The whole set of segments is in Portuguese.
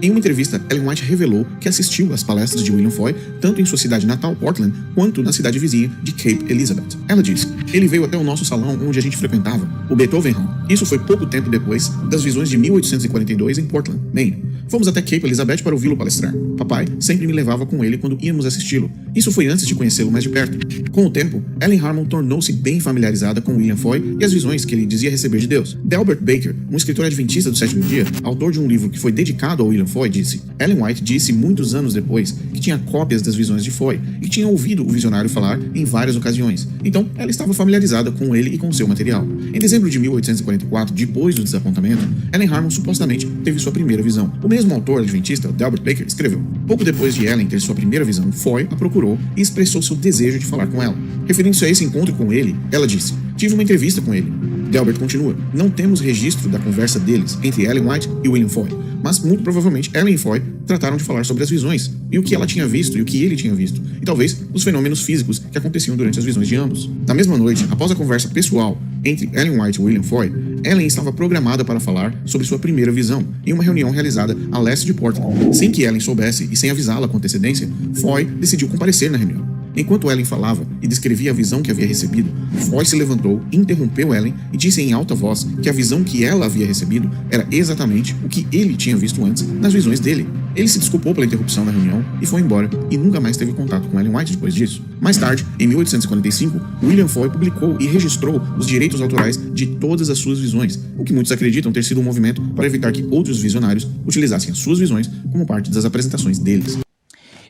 Em uma entrevista, Ellen White revelou que assistiu às palestras de William Foy, tanto em sua cidade natal, Portland, quanto na cidade vizinha de Cape Elizabeth. Ela disse: ele veio até o nosso salão onde a gente frequentava, o Beethoven Hall. Isso foi pouco tempo depois das visões de 1842 em Portland, Maine. Fomos até Cape Elizabeth para ouvi-lo palestrar. Papai sempre me levava com ele quando íamos assisti-lo. Isso foi antes de conhecê-lo mais de perto. Com o tempo, Ellen Harmon tornou-se bem familiarizada com William Foy e as visões que ele dizia receber de Deus. Delbert Baker, um escritor adventista do sétimo dia, autor de um livro que foi dedicado a William Foy, disse: Ellen White disse muitos anos depois que tinha cópias das visões de Foy e que tinha ouvido o visionário falar em várias ocasiões. Então, ela estava familiarizada com ele e com seu material. Em dezembro de 1844, depois do desapontamento, Ellen Harmon supostamente teve sua primeira visão. O mesmo autor adventista, Delbert Baker, escreveu: pouco depois de Ellen ter sua primeira visão, Foy a procurou e expressou seu desejo de falar com ela. Referindo-se a esse encontro com ele, ela disse: tive uma entrevista com ele. Delbert continua: não temos registro da conversa deles entre Ellen White e William Foy, mas muito provavelmente Ellen e Foy trataram de falar sobre as visões e o que ela tinha visto e o que ele tinha visto, e talvez os fenômenos físicos que aconteciam durante as visões de ambos. Na mesma noite, após a conversa pessoal entre Ellen White e William Foy, Ellen estava programada para falar sobre sua primeira visão em uma reunião realizada a leste de Portland. Sem que Ellen soubesse e sem avisá-la com antecedência, Foy decidiu comparecer na reunião. Enquanto Ellen falava e descrevia a visão que havia recebido, Foy se levantou, interrompeu Ellen e disse em alta voz que a visão que ela havia recebido era exatamente o que ele tinha visto antes nas visões dele. Ele se desculpou pela interrupção da reunião e foi embora, e nunca mais teve contato com Ellen White depois disso. Mais tarde, em 1845, William Foy publicou e registrou os direitos autorais de todas as suas visões, o que muitos acreditam ter sido um movimento para evitar que outros visionários utilizassem as suas visões como parte das apresentações deles.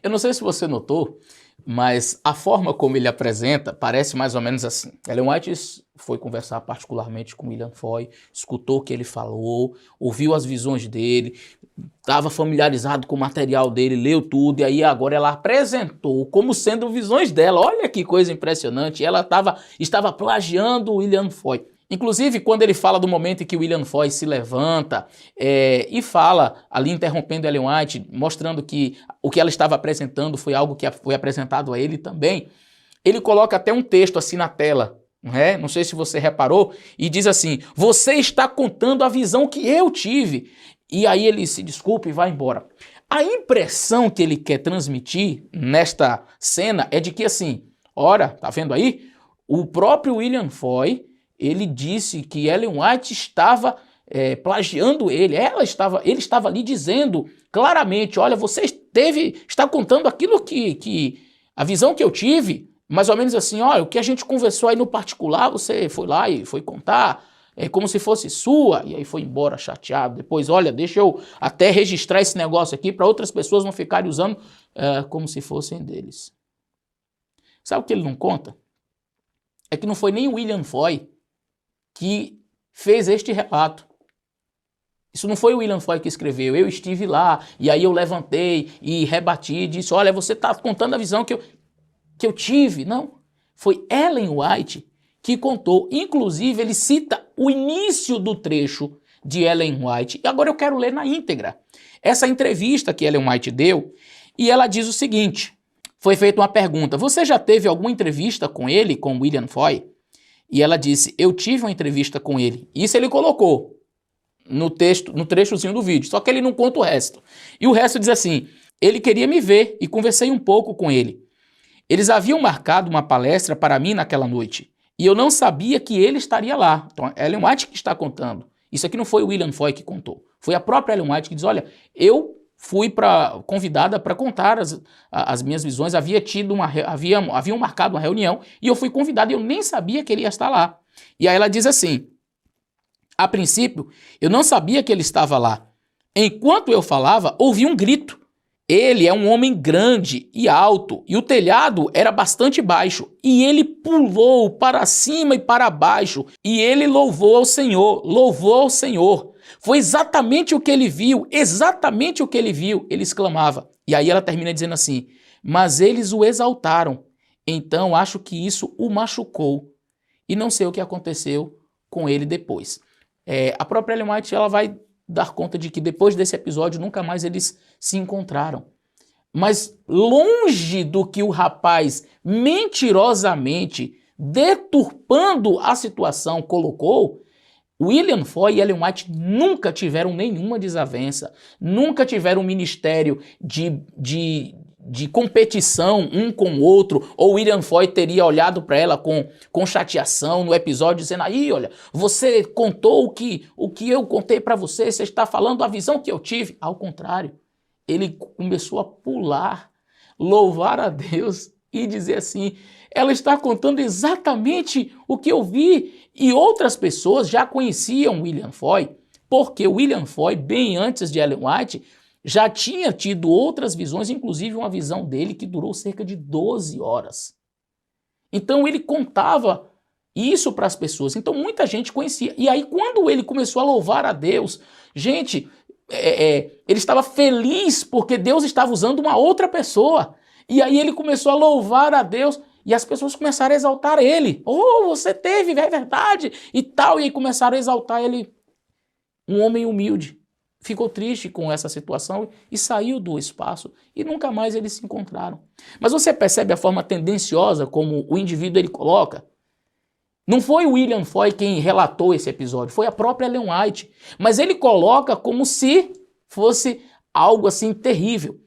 Eu não sei se você notou, mas a forma como ele apresenta parece mais ou menos assim. Ellen White foi conversar particularmente com William Foy, escutou o que ele falou, ouviu as visões dele, estava familiarizado com o material dele, leu tudo, e aí agora ela apresentou como sendo visões dela. Olha que coisa impressionante, ela estava plagiando William Foy. Inclusive, quando ele fala do momento em que William Foy se levanta e fala, ali interrompendo Ellen White, mostrando que o que ela estava apresentando foi algo que foi apresentado a ele também, ele coloca até um texto assim na tela, não sei se você reparou, e diz assim: você está contando a visão que eu tive. E aí ele se desculpa e vai embora. A impressão que ele quer transmitir nesta cena é de que assim, ora, tá vendo aí? O próprio William Foy, ele disse que Ellen White estava plagiando ele. Ele estava ali dizendo claramente: olha, você está contando aquilo que a visão que eu tive, mais ou menos assim, olha, o que a gente conversou aí no particular, você foi lá e foi contar, como se fosse sua, e aí foi embora chateado. Depois, olha, deixa eu até registrar esse negócio aqui para outras pessoas não ficarem usando como se fossem deles. Sabe o que ele não conta? É que não foi nem o William Foy que fez este relato. Isso não foi o William Foy que escreveu. Eu estive lá, e aí eu levantei e rebati e disse: olha, você está contando a visão que eu tive. Não, foi Ellen White que contou. Inclusive, ele cita o início do trecho de Ellen White. E agora eu quero ler na íntegra essa entrevista que Ellen White deu, e ela diz o seguinte: foi feita uma pergunta: você já teve alguma entrevista com ele, com William Foy? E ela disse: eu tive uma entrevista com ele. Isso ele colocou no texto, no trechozinho do vídeo, só que ele não conta o resto. E o resto diz assim: ele queria me ver e conversei um pouco com ele. Eles haviam marcado uma palestra para mim naquela noite e eu não sabia que ele estaria lá. Então, Ellen White que está contando. Isso aqui não foi o William Foy que contou. Foi a própria Ellen White que diz: olha, eu fui convidada para contar as minhas visões, haviam marcado uma reunião e eu fui convidada e eu nem sabia que ele ia estar lá. E aí ela diz assim: a princípio, eu não sabia que ele estava lá. Enquanto eu falava, ouvi um grito. Ele é um homem grande e alto, e o telhado era bastante baixo, e ele pulou para cima e para baixo, e ele louvou ao Senhor, louvou ao Senhor. Foi exatamente o que ele viu, exatamente o que ele viu, ele exclamava. E aí ela termina dizendo assim: mas eles o exaltaram, então acho que isso o machucou, e não sei o que aconteceu com ele depois. A própria Ellen White, ela vai dar conta de que depois desse episódio nunca mais eles se encontraram. Mas longe do que o rapaz mentirosamente, deturpando a situação, colocou, William Foy e Ellen White nunca tiveram nenhuma desavença, nunca tiveram um ministério de competição um com o outro, ou William Foy teria olhado para ela com chateação no episódio, dizendo, aí, olha, você contou o que eu contei para você, você está falando a visão que eu tive. Ao contrário, ele começou a pular, louvar a Deus e dizer assim, ela está contando exatamente o que eu vi. E outras pessoas já conheciam William Foy, porque William Foy, bem antes de Ellen White, já tinha tido outras visões, inclusive uma visão dele que durou cerca de 12 horas. Então ele contava isso para as pessoas, então muita gente conhecia. E aí quando ele começou a louvar a Deus, gente, ele estava feliz porque Deus estava usando uma outra pessoa. E aí ele começou a louvar a Deus e as pessoas começaram a exaltar ele. Oh, você teve, é verdade, e tal. E aí começaram a exaltar ele, um homem humilde. Ficou triste com essa situação e saiu do espaço e nunca mais eles se encontraram. Mas você percebe a forma tendenciosa como o indivíduo ele coloca? Não foi o William Foy quem relatou esse episódio, foi a própria Ellen White. Mas ele coloca como se fosse algo assim terrível.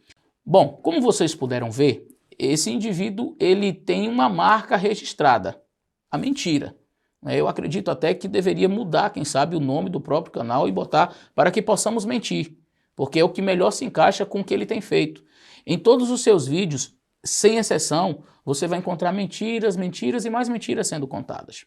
Bom, como vocês puderam ver, esse indivíduo ele tem uma marca registrada, a mentira. Eu acredito até que deveria mudar, quem sabe, o nome do próprio canal e botar para que possamos mentir, porque é o que melhor se encaixa com o que ele tem feito. Em todos os seus vídeos, sem exceção, você vai encontrar mentiras, mentiras e mais mentiras sendo contadas.